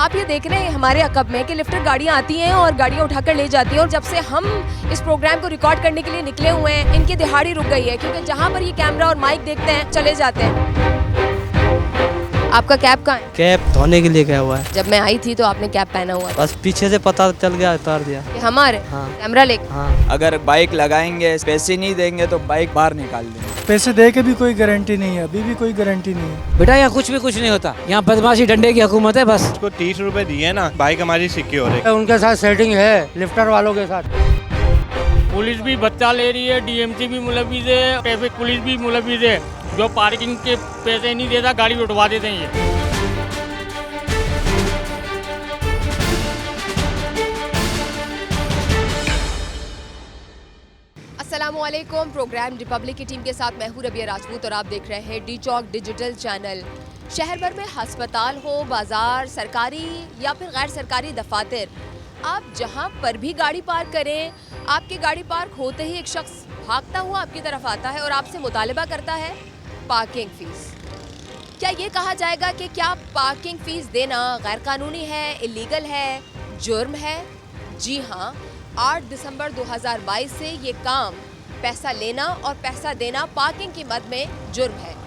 आप ये देख रहे हैं हमारे अकब में कि लिफ्टर गाड़ियाँ आती हैं और गाड़ियाँ उठाकर ले जाती हैं, और जब से हम इस प्रोग्राम को रिकॉर्ड करने के लिए निकले हुए हैं इनकी दिहाड़ी रुक गई है, क्योंकि जहाँ पर ये कैमरा और माइक देखते हैं चले जाते हैं। आपका कैप कहाँ है? कैप धोने के लिए गया हुआ है। जब मैं आई थी तो आपने कैप पहना हुआ था। बस पीछे से पता चल गया, उतार दिया। ये हमारे हाँ। कैमरा लेके। हाँ। अगर बाइक लगाएंगे, पैसे नहीं देंगे तो बाइक बाहर निकाल देंगे। पैसे दे के भी कोई गारंटी नहीं है, अभी भी कोई गारंटी नहीं है। बेटा यहाँ कुछ नहीं होता, यहाँ बदमाशी डंडे की हुकूमत है बस। उसको 30 रुपए दिए ना, बाइक हमारी सिक्योर है। उनके साथ सेटिंग है लिफ्टर वालों के साथ। पुलिस भी बच्चा ले रही है, डीएमसी भी मुलविस है, ट्रैफिक पुलिस भी मुलविस है। जो पार्किंग के पैसे नहीं देता गाड़ी उठवा देते हैं ये। अस्सलामुअलैकुम। प्रोग्राम रिपब्लिक की टीम के साथ मैं हूं रबिया राजपूत और आप देख रहे हैं डी चौक डिजिटल चैनल। शहर भर में हस्पताल हो, बाजार, सरकारी या फिर गैर सरकारी दफातर, आप जहां पर भी गाड़ी पार्क करें, आपकी गाड़ी पार्क होते ही एक शख्स भागता हुआ आपकी तरफ आता है और आपसे मुतालिबा करता है पार्किंग फ़ीस। क्या ये कहा जाएगा कि क्या पार्किंग फ़ीस देना गैर कानूनी है, इलीगल है, जुर्म है? जी हाँ, 8 दिसंबर 2022 से ये काम पैसा लेना और पैसा देना पार्किंग की मद में जुर्म है।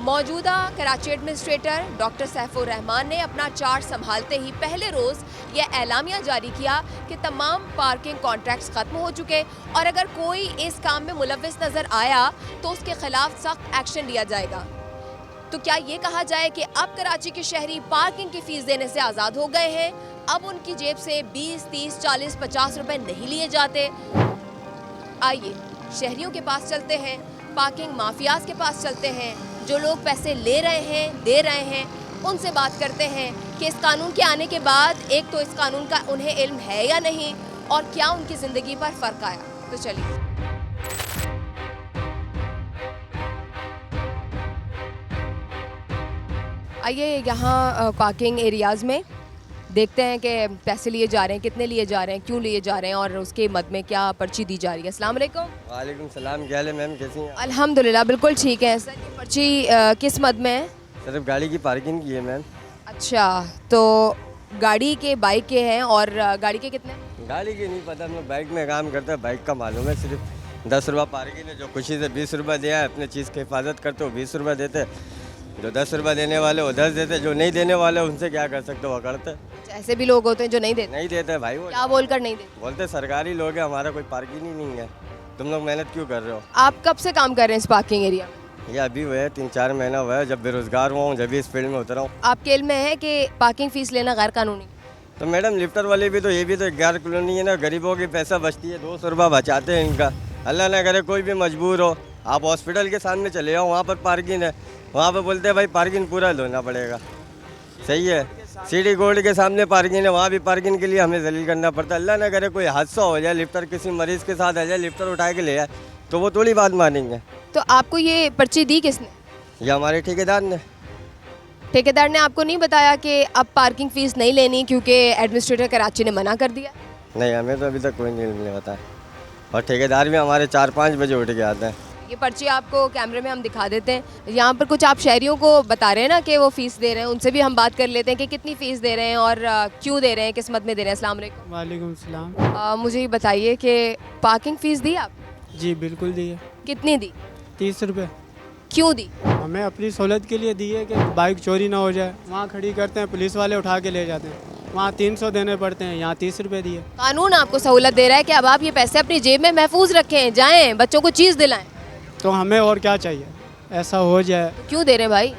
मौजूदा कराची एडमिनिस्ट्रेटर डॉक्टर सैफुर रहमान ने अपना चार्ज संभालते ही पहले रोज़ यह एलामिया जारी किया कि तमाम पार्किंग कॉन्ट्रैक्ट्स ख़त्म हो चुके और अगर कोई इस काम में मुलव्विस नज़र आया तो उसके खिलाफ सख्त एक्शन लिया जाएगा। तो क्या ये कहा जाए कि अब कराची के शहरी पार्किंग की फ़ीस देने से आज़ाद हो गए हैं? अब उनकी जेब से 20, 30, 40, 50 रुपए नहीं लिए जाते? आइए शहरियों के पास चलते हैं, पार्किंग माफियाज के पास चलते हैं, जो लोग पैसे ले रहे हैं, दे रहे हैं, उनसे बात करते हैं कि इस कानून के आने के बाद एक तो इस कानून का उन्हें इल्म है या नहीं और क्या उनकी ज़िंदगी पर फ़र्क आया। तो चलिए। आइए यहाँ पार्किंग एरियाज़ में देखते हैं कि पैसे लिए जा रहे हैं, कितने लिए जा रहे हैं, क्यों लिए जा रहे हैं और उसके मद में क्या पर्ची दी जा रही है। अस्सलाम वालेकुम। वालेकुम सलाम। क्या हाल है मैम, कैसी हैं? अल्हम्दुलिल्लाह बिल्कुल ठीक है सर। ये पर्ची किस मद में है? सिर्फ गाड़ी की पार्किंग की है मैम। अच्छा, तो गाड़ी के, बाइक के हैं और गाड़ी के कितने? गाड़ी की नहीं पता, मैं बाइक में काम करता है, बाइक का मालूम है। सिर्फ 10 रुपये पार्किंग है, जो खुशी से 20 रुपये दिया है, अपने चीज़ की हिफाजत करते हो 20 रुपये देते, जो 10 रुपये देने वाले वो 10 देते, जो नहीं देने वाले उनसे क्या कर सकते वो करते। ऐसे भी लोग होते हैं जो नहीं देते भाई। वो क्या बोलकर नहीं देते? बोलते सरकारी लोग हैं, हमारा कोई पार्किंग ही नहीं है, तुम लोग मेहनत क्यों कर रहे हो? आप कब से काम कर रहे हैं इस पार्किंग एरिया में? ये अभी हुआ है 3-4 महीना हुआ है, जब बेरोजगार हुआ हूँ, जब भी इस फील्ड में उतरा हूँ। आपके इल्म में है कि पार्किंग फ़ीस लेना गैर कानूनी? तो मैडम लिफ्टर वाले भी तो ये भी तो गैर कानूनी है ना, गरीबों की पैसा बचती है, 200 रुपये बचाते हैं इनका। अल्लाह ना करे कोई भी मजबूर हो, आप हॉस्पिटल के सामने चले जाओ, वहाँ पर पार्किंग है, वहाँ पर बोलते हैं भाई पार्किंग पूरा लेना पड़ेगा। सही है, सीडी गोल्ड के सामने पार्किंग है, वहाँ भी पार्किंग के लिए हमें जलील करना पड़ता है। अल्लाह ना करे कोई हादसा हो जाए, लिफ्टर किसी मरीज़ के साथ आ जाए, लिफ्टर उठा के ले जाए, तो वो थोड़ी बात मानेंगे। तो आपको ये पर्ची दी किसने? ये हमारे ठेकेदार ने। ठेकेदार ने आपको नहीं बताया कि अब पार्किंग फ़ीस नहीं लेनी क्योंकि एडमिनिस्ट्रेटर कराची ने मना कर दिया? नहीं, हमें तो अभी तक कोई नहीं बताया, और ठेकेदार भी हमारे 4-5 बजे उठ के आते हैं। ये पर्ची आपको कैमरे में हम दिखा देते हैं। यहाँ पर कुछ आप शहरियों को बता रहे हैं ना कि वो फ़ीस दे रहे हैं, उनसे भी हम बात कर लेते हैं कि कितनी फ़ीस दे रहे हैं और क्यों दे रहे हैं, किस मद में दे रहे हैं। अस्सलाम वालेकुम। वालेकुम सलाम। मुझे ये बताइए कि पार्किंग फ़ीस दी आप? जी बिल्कुल दी है। कितनी दी? 30 रुपये। क्यों दी? हमें अपनी सहूलत के लिए दी है कि बाइक चोरी ना हो जाए। वहाँ खड़ी करते हैं, पुलिस वाले उठा के ले जाते हैं, वहाँ 300 देने पड़ते हैं, यहाँ 30 रुपये दिए। कानून आपको सहूलत दे रहा है कि अब आप ये पैसे अपनी जेब में महफूज रखें, जाएँ बच्चों को चीज़ दिलाएँ। तो हमें और क्या चाहिए, ऐसा हो जाए। तो क्यों दे रहे हैं भाई?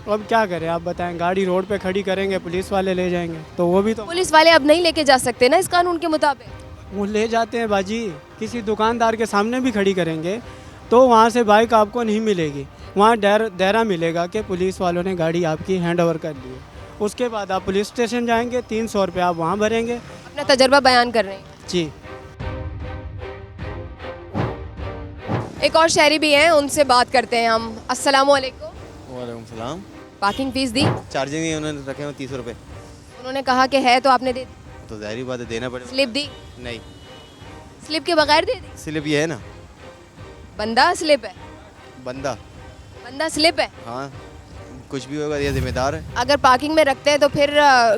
अब क्या करें आप बताएं, गाड़ी रोड पे खड़ी करेंगे, पुलिस वाले ले जाएंगे, तो वो भी तो पुलिस वाले अब नहीं लेके जा सकते ना इस कानून के मुताबिक? वो ले जाते हैं बाजी। किसी दुकानदार के सामने भी खड़ी करेंगे तो वहाँ से बाइक आपको नहीं मिलेगी, वहाँ दायरा मिलेगा कि पुलिस वालों ने गाड़ी आपकी हैंड ओवर कर ली है। उसके बाद आप पुलिस स्टेशन जाएंगे, 300 रुपये आप वहाँ भरेंगे। अपना तजर्बा बयान कर रहे हैं जी। एक और शहरी भी हैं, उनसे बात करते हैं हम। अस्सलाम वालेकुम। वालेकुम सलाम। पार्किंग फ़ीस दी? चार्जिंग ही उन्होंने रखे हैं 30 रुपये। उन्होंने कहा कि है तो आपने दे दी? तो ज़ाहिर बात है देना पड़ेगा। स्लिप दी? नहीं, स्लिप के बगैर दे दी? स्लिप ये है ना। बंदा स्लिप है? बंदा। बंदा स्लिप है? हाँ, कुछ भी होगा ये जिम्मेदार है। अगर पार्किंग में रखते हैं तो फिर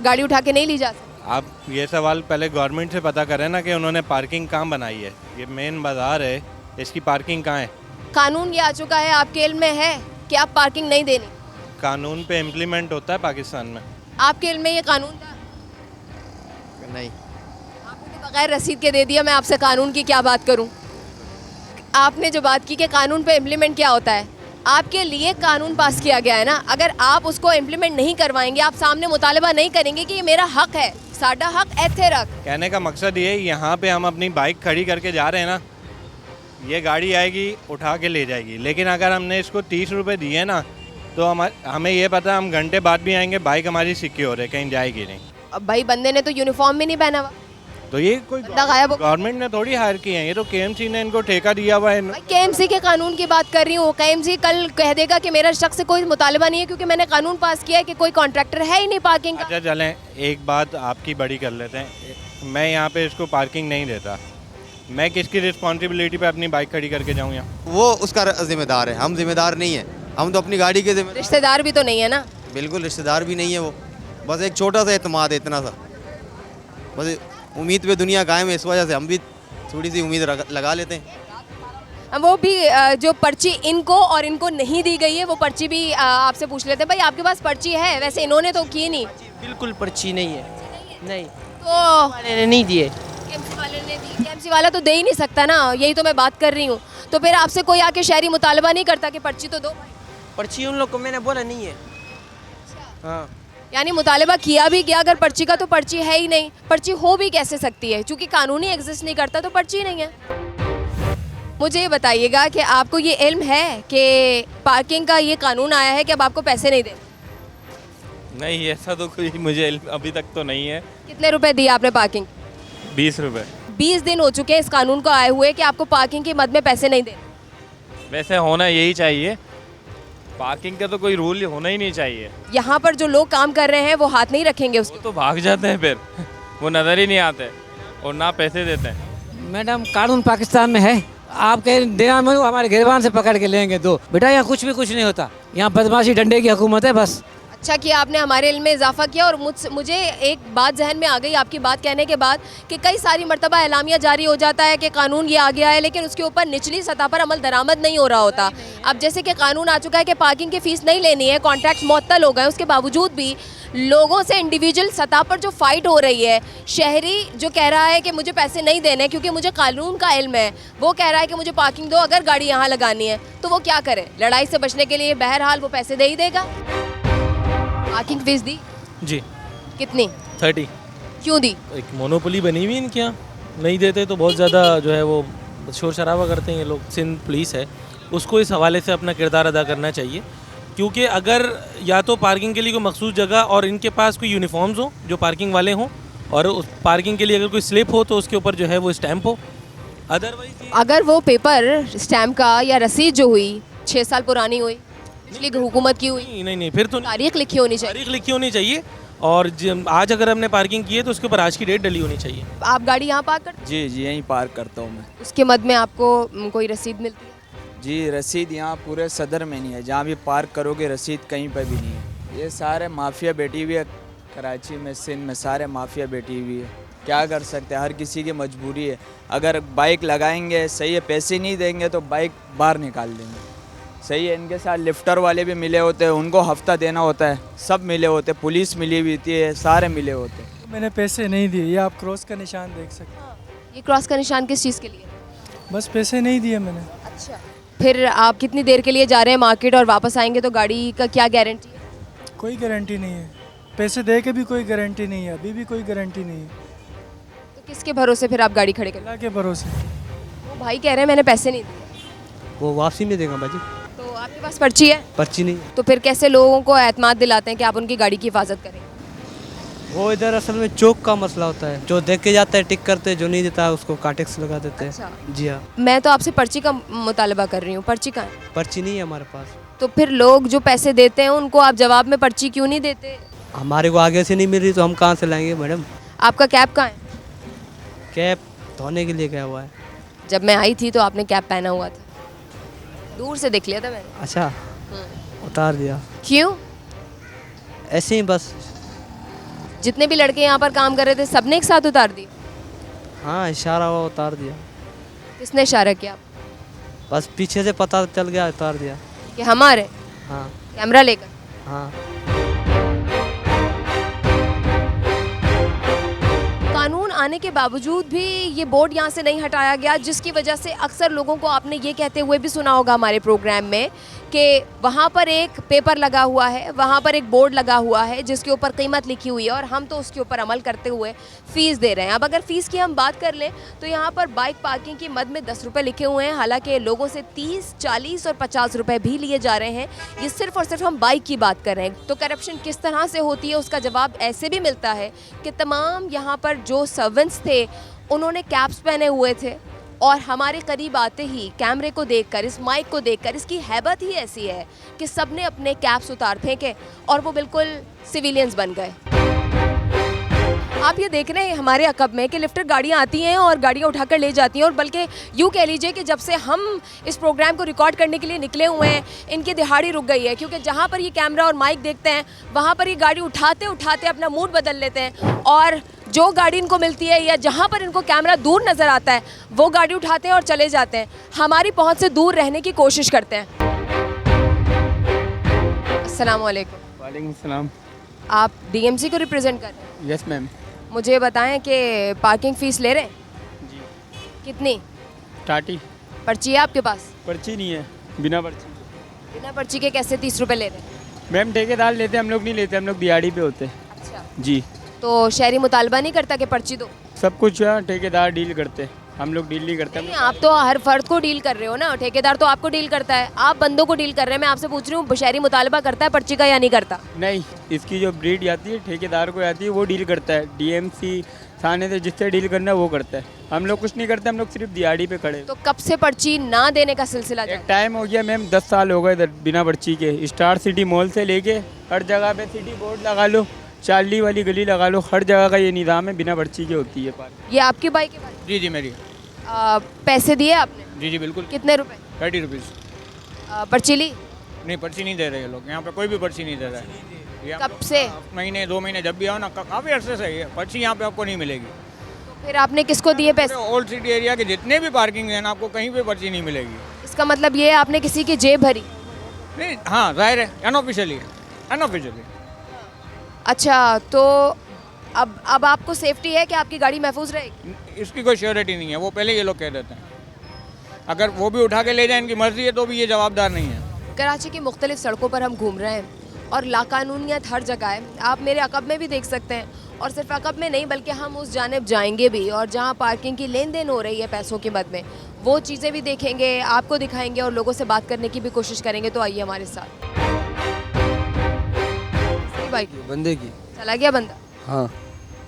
गाड़ी उठा के नहीं ली जा सकती। आप ये सवाल पहले गवर्नमेंट से पता करें ना कि उन्होंने पार्किंग कहाँ बनाई है। ये मेन बाज़ार है, इसकी पार्किंग कहाँ है? कानून ये आ चुका है, आपके इल्म में है कि आप पार्किंग नहीं देनी? कानून पे इम्प्लीमेंट होता है पाकिस्तान में। आपके इल्म में ये कानून था? नहीं, आपने तो बगैर रसीद के दे दिया। मैं आपसे कानून की क्या बात करूं? आपने जो बात की कि कानून पे इम्प्लीमेंट क्या होता है, आपके लिए कानून पास किया गया है ना। अगर आप उसको इम्प्लीमेंट नहीं करवाएंगे, आप सामने मुतालबा नहीं करेंगे कि ये मेरा हक है, साडा हक एथे रख। कहने का मकसद ये है, यहाँ पे हम अपनी बाइक खड़ी करके जा रहे हैं ना, ये गाड़ी आएगी उठा के ले जाएगी। लेकिन अगर हमने इसको 30 रुपये दिए ना, तो हमें ये पता हम घंटे बाद भी आएंगे, बाइक हमारी सिक्योर है, कहीं जाएगी नहीं। अब भाई बंदे ने तो यूनिफॉर्म भी नहीं पहना हुआ, तो ये कोई बंदा गायब हो। गवर्नमेंट ने थोड़ी हायर किए हैं, ये तो केएमसी ने इनको ठेका दिया हुआ है। भाई केएमसी के कानून की बात कर रही हूँ। केएमसी कल कह देगा कि मेरा शख्स से कोई मुतालबा नहीं है क्योंकि मैंने कानून पास किया है कि कोई कॉन्ट्रैक्टर है ही नहीं पार्किंग का। अच्छा चलें, एक बात आपकी बड़ी कर लेते हैं। मैं यहाँ पे इसको पार्किंग नहीं देता, मैं किसकी रिस्पॉन्सिबिलिटी पे अपनी बाइक खड़ी करके जाऊँ यहाँ? वो उसका जिम्मेदार है, हम जिम्मेदार नहीं है। हम तो अपनी गाड़ी के जिम्मेदार। रिश्तेदार भी तो नहीं है ना? बिल्कुल रिश्तेदार भी नहीं है वो, बस एक छोटा सा एतमाद है, इतना सा। बस उम्मीद पे दुनिया कायम है, इस वजह से हम भी थोड़ी सी उम्मीद लगा लेते हैं। वो भी जो पर्ची इनको और इनको नहीं दी गई है, वो पर्ची भी आपसे पूछ लेते हैं। भाई आपके पास पर्ची है? वैसे इन्होंने तो की नहीं। बिल्कुल पर्ची नहीं है, नहीं तो वाले ने नहीं दिए। केएमसी वाले ने दी। केएमसी वाला तो दे ही नहीं सकता ना, यही तो मैं बात कर रही हूँ। तो फिर आपसे कोई आके शहरी मुतालबा नहीं करता कि पर्ची तो दो? पर्ची उन लोग को मैंने बोला नहीं है। हाँ, यानी मुतालबा किया भी गया अगर पर्ची का, तो पर्ची है ही नहीं। पर्ची हो भी कैसे सकती है? क्योंकि कानून ही एग्जिस्ट नहीं करता तो पर्ची नहीं है। मुझे ये बताइएगा कि आपको ये इल्म है कि पार्किंग का ये कानून आया है कि अब आपको पैसे नहीं दे? नहीं, ऐसा तो कोई मुझे अभी तक तो नहीं है। कितने रुपए दिए आपने पार्किंग? 20 रुपये। 20 दिन हो चुके हैं इस कानून को आए हुए कि आपको पार्किंग की मद में पैसे नहीं दे। वैसे होना यही चाहिए, पार्किंग का तो कोई रूल होना ही नहीं चाहिए। यहाँ पर जो लोग काम कर रहे हैं वो हाथ नहीं रखेंगे उसको? तो भाग जाते हैं फिर वो नज़र ही नहीं आते और ना पैसे देते हैं। मैडम कानून पाकिस्तान में है, आपके देना में हमारे गिरबान से पकड़ के लेंगे दो। बेटा यहाँ कुछ भी कुछ नहीं होता, यहाँ बदमाशी डंडे की हुकूमत है बस। अच्छा किया आपने हमारे इल्म में इजाफा किया। और मुझे एक बात जहन में आ गई आपकी बात कहने के बाद कि कई सारी मरतबा एलामिया जारी हो जाता है कि कानून ये आ गया है, लेकिन उसके ऊपर निचली सतह पर अमल दरामद नहीं हो रहा होता। अब जैसे कि कानून आ चुका है कि पार्किंग की फ़ीस नहीं लेनी है, कॉन्ट्रैक्ट मुअत्तल हो गए, उसके बावजूद भी लोगों से इंडिविजुअल सतह पर जो फ़ाइट हो रही है, शहरी जो कह रहा है कि मुझे पैसे नहीं देने क्योंकि मुझे कानून का इल्म है, वो कह रहा है कि मुझे पार्किंग दो अगर गाड़ी यहाँ लगानी है, तो वो क्या करे? लड़ाई से बचने के लिए बहरहाल वो पैसे दे ही देगा। पार्किंग फीस दी? जी। कितनी? 30। क्यों दी? एक मोनोपोली बनी हुई इनके यहाँ, नहीं देते तो बहुत ज़्यादा जो है वो शोर शराबा करते हैं ये लोग। सिंध पुलिस है, उसको इस हवाले से अपना किरदार अदा करना चाहिए, क्योंकि अगर या तो पार्किंग के लिए कोई मखसूस जगह और इनके पास कोई यूनिफॉर्म्स हो जो पार्किंग वाले हों, और उस पार्किंग के लिए अगर कोई स्लिप हो तो उसके ऊपर जो है वो स्टैंप हो। अदरवाइज अगर वो पेपर स्टैम्प का या रसीद जो हुई 6 साल पुरानी हुई, पिछली हुकूमत की हुई, नहीं फिर तो तारीख लिखी होनी चाहिए। तारीख लिखी होनी चाहिए, और आज अगर हमने पार्किंग की है तो उसके ऊपर आज की डेट डली होनी चाहिए। आप गाड़ी यहाँ पार्क करते? जी जी, यहीं पार्क करता हूँ मैं। उसके मद में आपको कोई रसीद मिलती है? जी, रसीद यहाँ पूरे सदर में नहीं है, जहाँ भी पार्क करोगे रसीद कहीं पर भी नहीं है। ये सारे माफिया बैठी हुई है कराची में, सिंध में सारे माफिया बैठी हुई है। क्या कर सकते हैं, हर किसी की मजबूरी है। अगर बाइक लगाएंगे सही है, पैसे नहीं देंगे तो बाइक बाहर निकाल देंगे, सही है। इनके साथ लिफ्टर वाले भी मिले होते हैं, उनको हफ्ता देना होता है, सब मिले होते हैं, पुलिस मिली हुई होती है, सारे मिले होते हैं। मैंने पैसे नहीं दिए, ये आप क्रॉस का निशान देख सकते हैं। ये क्रॉस का निशान किस चीज़ के लिए? बस पैसे नहीं दिए मैंने। अच्छा, फिर आप कितनी देर के लिए जा रहे हैं मार्केट और वापस आएंगे तो गाड़ी का क्या गारंटी है? कोई गारंटी नहीं है, पैसे दे के भी कोई गारंटी नहीं है, अभी भी कोई गारंटी नहीं है। तो किसके भरोसे फिर आप गाड़ी खड़े करें? अल्लाह के भरोसे। वो भाई कह रहे हैं मैंने पैसे नहीं दिए। वो वापसी में देगा बाजी। तो आपके पास पर्ची है? पर्ची नहीं। तो फिर कैसे लोगों को एतमाद दिलाते हैं कि आप उनकी गाड़ी की हिफाजत करें? वो इधर असल में चौक का मसला होता है, जो देख के जाता है टिक करते हैं, जो नहीं देता है उसको काटेक्स लगा देते हैं। अच्छा। जी हाँ। मैं तो आपसे पर्ची का मुतालबा कर रही हूँ, पर्ची कहाँ है? पर्ची नहीं है हमारे पास। तो फिर लोग जो पैसे देते हैं उनको आप जवाब में पर्ची क्यों नहीं देते? हमारे को आगे से नहीं मिल रही तो हम कहाँ से लाएंगे मैडम? आपका कैप कहाँ है? कैप धोने के लिए गया हुआ है। जब मैं आई थी तो आपने कैप पहना हुआ था, दूर से देख लिया था मैंने। अच्छा, उतार दिया। क्यों? ऐसे ही बस। जितने भी लड़के यहाँ पर काम कर रहे थे सबने एक साथ उतार दी? हाँ, इशारा हुआ उतार दिया। किसने इशारा किया? बस पीछे से पता चल गया, उतार दिया। कि हमारे हाँ कैमरा लेकर? हाँ। कानून आने के बावजूद भी ये बोर्ड यहाँ से नहीं हटाया गया, जिसकी वजह से अक्सर लोगों को आपने ये कहते हुए भी सुना होगा हमारे प्रोग्राम में कि वहाँ पर एक पेपर लगा हुआ है, वहाँ पर एक बोर्ड लगा हुआ है जिसके ऊपर कीमत लिखी हुई है और हम तो उसके ऊपर अमल करते हुए फ़ीस दे रहे हैं। अब अगर फ़ीस की हम बात कर लें तो यहाँ पर बाइक पार्किंग की मद में 10 रुपये लिखे हुए हैं, हालांकि लोगों से 30, 40 और 50 रुपये भी लिए जा रहे हैं। ये सिर्फ और सिर्फ हम बाइक की बात कर रहे हैं। तो करप्शन किस तरह से होती है उसका जवाब ऐसे भी मिलता है कि तमाम यहाँ पर जो सर्वेंट्स थे उन्होंने कैप्स पहने हुए थे और हमारे करीब आते ही कैमरे को देखकर, इस माइक को देखकर, इसकी हैबत ही ऐसी है कि सबने अपने कैप्स उतार फेंके और वो बिल्कुल सिविलियंस बन गए। आप ये देख रहे हैं हमारे अकब में कि लिफ्टर गाड़ियाँ आती हैं और गाड़ियाँ उठाकर ले जाती हैं और बल्कि यूँ कह लीजिए कि जब से हम इस प्रोग्राम को रिकॉर्ड करने के लिए निकले हुए हैं इनकी दिहाड़ी रुक गई है, क्योंकि जहाँ पर ये कैमरा और माइक देखते हैं वहाँ पर ये गाड़ी उठाते उठाते अपना मूड बदल लेते हैं और जो गाड़ी इनको मिलती है या जहाँ पर इनको कैमरा दूर नज़र आता है वो गाड़ी उठाते हैं और चले जाते हैं, हमारी पहुँच से दूर रहने की कोशिश करते हैं। अस्सलाम वालेकुम। वालेकुम सलाम। आप डीएमसी को रिप्रेजेंट कर रहे हैं? Yes ma'am. मुझे बताएं कि पार्किंग फ़ीस ले रहे हैं? जी। कितनी? टाटी। पर्ची है आपके पास? पर्ची नहीं है, बिना पर्ची। बिना पर्ची के कैसे 30 रुपये ले रहे हैं? मैम ठेकेदार लेते, हम लोग नहीं लेते, हम लोग दिहाड़ी पे होते हैं। अच्छा। जी। तो शहरी मुतालबा नहीं करता कि पर्ची दो? सब कुछ ठेकेदार डील करते, हम लोग डील नहीं करते। नहीं, आप तो हर फर्द को डील कर रहे हो ना, ठेकेदार तो आपको डील करता है, आप बंदों को डील कर रहे हैं। मैं आपसे पूछ रही हूँ शहरी मुतालबा करता है पर्ची का या नहीं करता? नहीं, इसकी जो ब्रीड आती है ठेकेदार को आती है वो डील करता है। डीएमसी थाने से जिससे डील करना है वो करता है, हम लोग कुछ नहीं करते, हम लोग सिर्फ दिहाड़ी पे खड़े। तो कब से पर्ची ना देने का सिलसिला? एक टाइम हो गया मैम, 10 साल हो गए इधर बिना पर्ची के। स्टार सिटी मॉल से लेके हर जगह पे सिटी बोर्ड लगा लो, चार्ली वाली गली लगा लो, हर जगह का ये निज़ाम है, बिना पर्ची के होती है पार्क। ये आपकी बाइक है भाई? जी जी मेरी। पैसे दिए आपने? जी जी बिल्कुल। कितने रुपए? 30 रुपीज़। पर्ची ली? नहीं, पर्ची नहीं दे रहे ये लोग, यहाँ पे कोई भी पर्ची नहीं दे रहा है। कब से? महीने 2 महीने जब भी आओ ना, काफ़ी अर्से से है पर्ची यहाँ पे आपको नहीं मिलेगी। तो फिर आपने किसको दिए पैसे? ओल्ड सिटी एरिया के जितने भी पार्किंग है ना, आपको कहीं पे पर्ची नहीं मिलेगी। इसका मतलब ये है आपने किसी की जेब भरी? नहीं, हाँ जाहिर है, अनऑफिशियली। अच्छा, तो अब आपको सेफ्टी है कि आपकी गाड़ी महफूज रहेगी? इसकी कोई श्योरिटी नहीं है, वो पहले ये लोग कह देते हैं। अगर वो भी उठा के ले जाए, इनकी मर्जी है, तो भी ये जवाबदार नहीं है। कराची की मुख्तलिफ सड़कों पर हम घूम रहे हैं और लाकानूनियत हर जगह है। आप मेरे अकब में भी देख सकते हैं और सिर्फ अकब में नहीं बल्कि हम उस जानिब जाएंगे भी और जहाँ पार्किंग की लेन देन हो रही है पैसों की मद में, वो चीज़ें भी देखेंगे, आपको दिखाएंगे और लोगों से बात करने की भी कोशिश करेंगे। तो आइए हमारे साथ। बाइक बंदे की। चला गया बंदा? हाँ।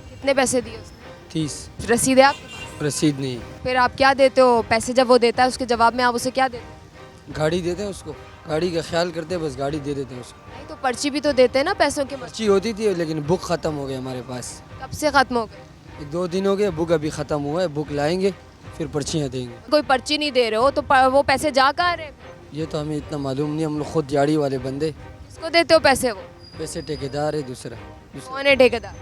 कितने पैसे दिए उसने? 30। रसीद है आपके पास? रसीद नहीं। फिर आप क्या देते हो? पैसे जब वो देता है उसके जवाब में आप उसे क्या देते हो? गाड़ी देते हैं उसको, गाड़ी का ख्याल करते हैं, बस गाड़ी दे देते हैं उसको। नहीं तो पर्ची भी तो देते हैं ना पैसों के? पर्ची होती थी लेकिन बुक ख़त्म हो गई हमारे पास। कब से ख़त्म हो गई? 2 दिन हो गए, बुक अभी ख़त्म हुआ है, बुक लाएंगे फिर पर्चियाँ देंगे। कोई पर्ची नहीं दे रहे हो तो वो पैसे जा कहाँ रहे? ये तो हमें इतना मालूम नहीं, हम लोग खुद दिहाड़ी वाले बंदे। किसको देते हो पैसे? वो पैसे ठेकेदार है दूसरा। कौन है ठेकेदार?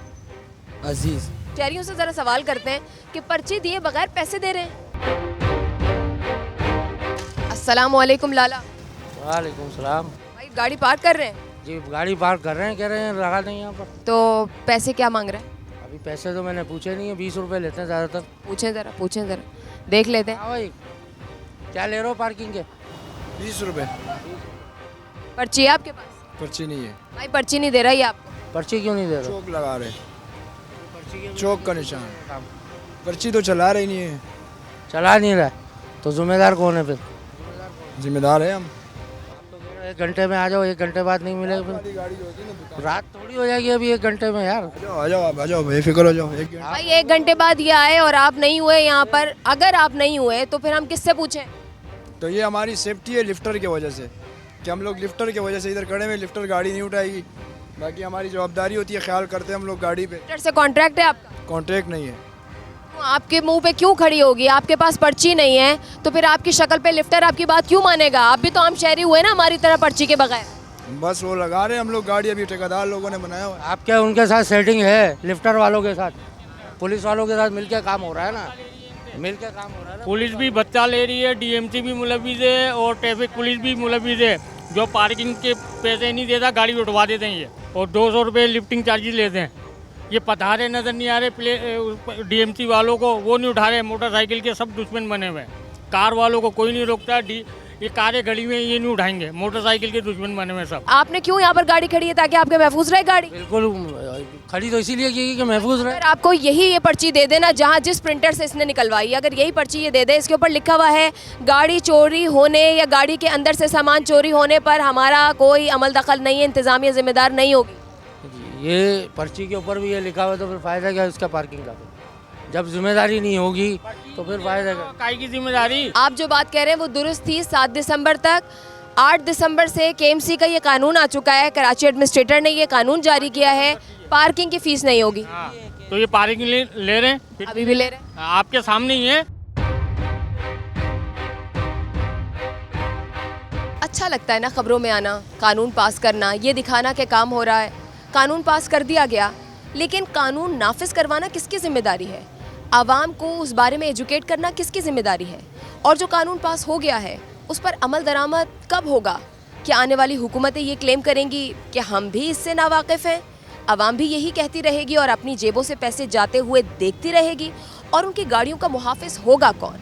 अजीज। शहरियों से ज़रा सवाल करते हैं कि पर्ची दिए बगैर पैसे दे रहे हैं। अस्सलाम वालेकुम लाला। वालेकुम सलाम। भाई गाड़ी पार्क कर रहे हैं? जी गाड़ी पार्क कर रहे हैं, कह रहे हैं लगा दें यहाँ पर। तो पैसे क्या मांग रहे हैं? अभी पैसे तो मैंने पूछे नहीं है, 20 रुपए लेते हैं ज़्यादातर। पूछें ज़रा देख लेते हैं। हाँ भाई, क्या ले रहे हो पार्किंग के? 20 रुपये। पर्ची है आपके पास? पर्ची नहीं है भाई, पर्ची नहीं दे रहा है आपको? पर्ची क्यों नहीं दे रहे? चौक लगा रहे, चौक का निशान। पर्ची तो चला रही नहीं है। चला नहीं रहा है तो जिम्मेदार कौन है फिर? जिम्मेदार है हम। 1 घंटे में आ जाओ, 1 घंटे बाद नहीं मिलेगा फिर? रात थोड़ी हो जाएगी अभी 1 घंटे में यार। आ जाओ आप, आ जाओ, बेफिक्र हो जाओ। भाई 1 घंटे बाद ये आए और आप नहीं हुए यहाँ पर, अगर आप नहीं हुए तो फिर हम किससे पूछें? तो ये हमारी सेफ्टी है लिफ्टर की वजह से, कि हम लोग लिफ्टर की वजह से इधर खड़े में, लिफ्टर गाड़ी नहीं उठाएगी। बाकी हमारी जवाबदारी होती है, ख्याल करते हैं हम लोग गाड़ी पे। लिफ्टर से कॉन्ट्रैक्ट है आपका? कॉन्ट्रैक्ट नहीं है। आपके मुंह पे क्यों खड़ी होगी? आपके पास पर्ची नहीं है तो फिर आपकी शक्ल पे लिफ्टर आपकी बात क्यों मानेगा? आप भी तो आम शहरी हुए ना हमारी तरह पर्ची के बगैर। बस वो लगा रहे हैं हम लोग गाड़ी, अभी ठेकेदार लोगों ने बनाया हुआ है। आपके उनके साथ सेटिंग है, लिफ्टर वालों के साथ, पुलिस वालों के साथ मिलकर काम हो रहा है ना, मिलकर काम हो रहा है ना। पुलिस भी बच्चा ले रही है, डीएमसी भी मुलविस है और ट्रैफिक पुलिस भी मुलविस है। जो पार्किंग के पैसे नहीं देता गाड़ी उठवा देते हैं ये, और 200 रुपये लिफ्टिंग चार्जेस लेते हैं। ये पधारे नज़र नहीं आ रहे डीएमसी वालों को, वो नहीं उठा रहे। मोटरसाइकिल के सब दुश्मन बने हुए हैं, कार वालों को कोई नहीं रोकता। ये कारें खड़ी हुई हैं, ये नहीं उठाएंगे, मोटरसाइकिल के दुश्मन बने हुए सब। आपने क्यों यहाँ पर गाड़ी खड़ी है? ताकि आपके महफूज रहे गाड़ी। बिल्कुल खड़ी तो इसीलिए की कि महफूज रहे। अगर आपको ये पर्ची दे देना, जहाँ जिस प्रिंटर से इसने निकलवाई, अगर यही पर्ची ये दे दे, इसके ऊपर लिखा हुआ है गाड़ी चोरी होने या गाड़ी के अंदर से सामान चोरी होने पर हमारा कोई अमल दखल नहीं है, इंतजामिया जिम्मेदार नहीं होगी। ये पर्ची के ऊपर भी ये लिखा हुआ, तो फिर फायदा क्या उसका पार्किंग का? जब जिम्मेदारी नहीं होगी तो फिर फायदा क्या? काई की जिम्मेदारी? आप जो बात कह रहे हैं वो दुरुस्त थी। 7 दिसंबर तक, 8 दिसंबर से केएमसी का ये कानून आ चुका है, कराची एडमिनिस्ट्रेटर ने ये कानून जारी किया है, पार्किंग की फीस नहीं होगी। तो ये पार्किंग ले रहे हैं, अभी भी ले रहे हैं, आपके सामने ही है। अच्छा लगता है ना खबरों में आना, कानून पास करना, ये दिखाना कि काम हो रहा है। कानून पास कर दिया गया, लेकिन कानून नाफिज करवाना किसकी जिम्मेदारी है? आवाम को उस बारे में एजुकेट करना किसकी जिम्मेदारी है? और जो कानून पास हो गया है उस पर अमल दरामद कब होगा? क्या आने वाली हुकूमतें ये क्लेम करेंगी कि हम भी इससे नावाकिफ़ हैं? आवाम भी यही कहती रहेगी और अपनी जेबों से पैसे जाते हुए देखती रहेगी? और उनकी गाड़ियों का मुहाफिज होगा कौन?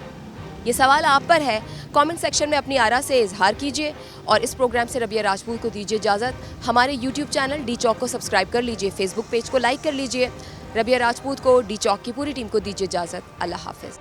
ये सवाल आप पर है। कमेंट सेक्शन में अपनी आरा से इजहार कीजिए और इस प्रोग्राम से रबिया राजपूत को दीजिए इजाज़त। हमारे यूट्यूब चैनल डी चौक को सब्सक्राइब कर लीजिए, फेसबुक पेज को लाइक कर लीजिए। रबिया राजपूत को, डी चौक की पूरी टीम को दीजिए इजाज़त। अल्लाह हाफिज़।